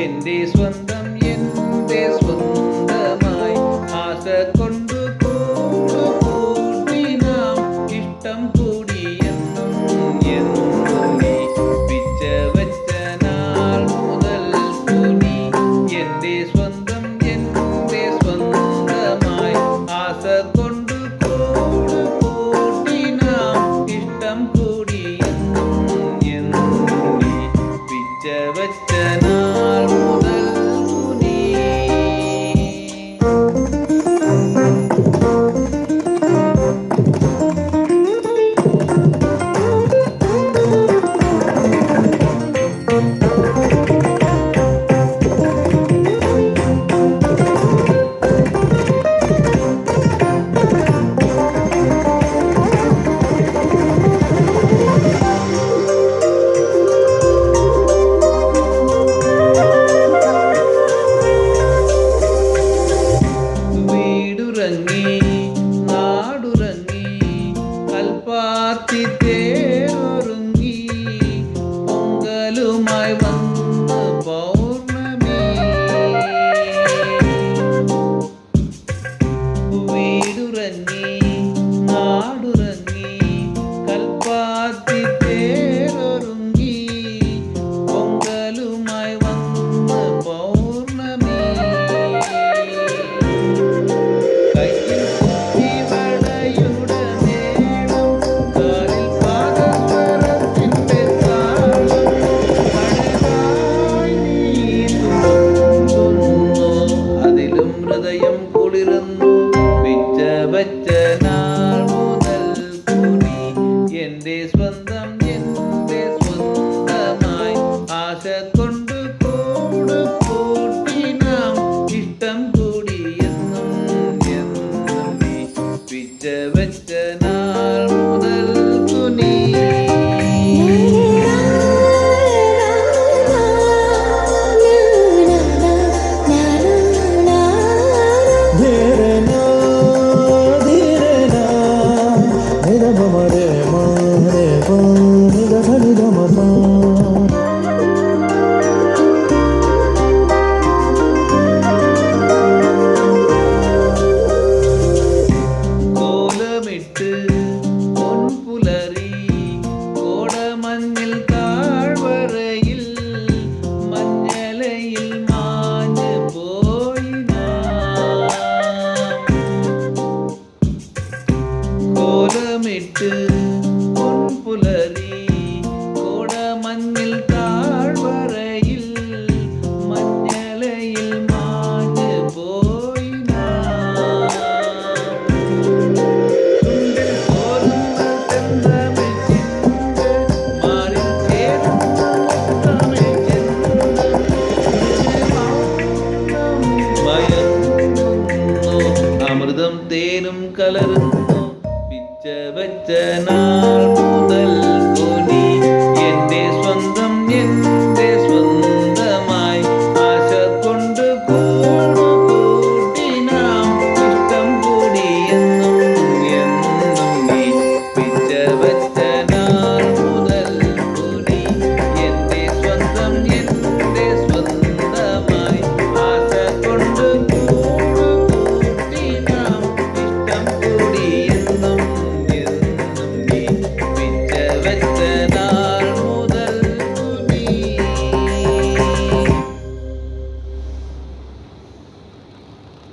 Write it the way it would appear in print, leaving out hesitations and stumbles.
എന്റെ സ്വന്തം എന്റെ സ്വന്തമായി ആശ കൊണ്ട് കൂടുകൂട്ടി നാം ഇഷ്ടം കൂടി എന്നും എന്നും നീ പിച്ച വെച്ച നാൾ മുതൽ തുനി എന്റെ സ്വന്തം എന്റെ സ്വന്തമായി ആശ കൊണ്ട് കൂടുകൂട്ടി നാം ഇഷ്ടം കൂടി എന്നും എന്നും നീ പിച്ച വെച്ച നാൾ മുതൽ തുനി. വീടുറങ്ങി നാടുറങ്ങി കൽപ്പാത്തി തേരൊരുങ്ങി പൊങ്കലുമായി വന്ന് പൗർണമി. വീടുറങ്ങി നാടുറങ്ങി കൽപ്പാത്തി തേരൊരുങ്ങി പൊങ്കലുമായി വന്ന് പൗർണമി. കയ്യിൽ കുത്തിവളയുടെ മേളം കാലിൽ പാദസ്വരത്തിൻ്റെ താളം അഴകായി നീ തുളുമ്പുന്നു അതിലും ഹൃദയം കുളിരുന്നു പിച്ച വച്ച നാൾ മുതൽ കുടി എന്റെ സ്വന്തം എന്റെ സ്വന്തമായി ആശ കൊണ്ട് കൂടുകൂട്ടി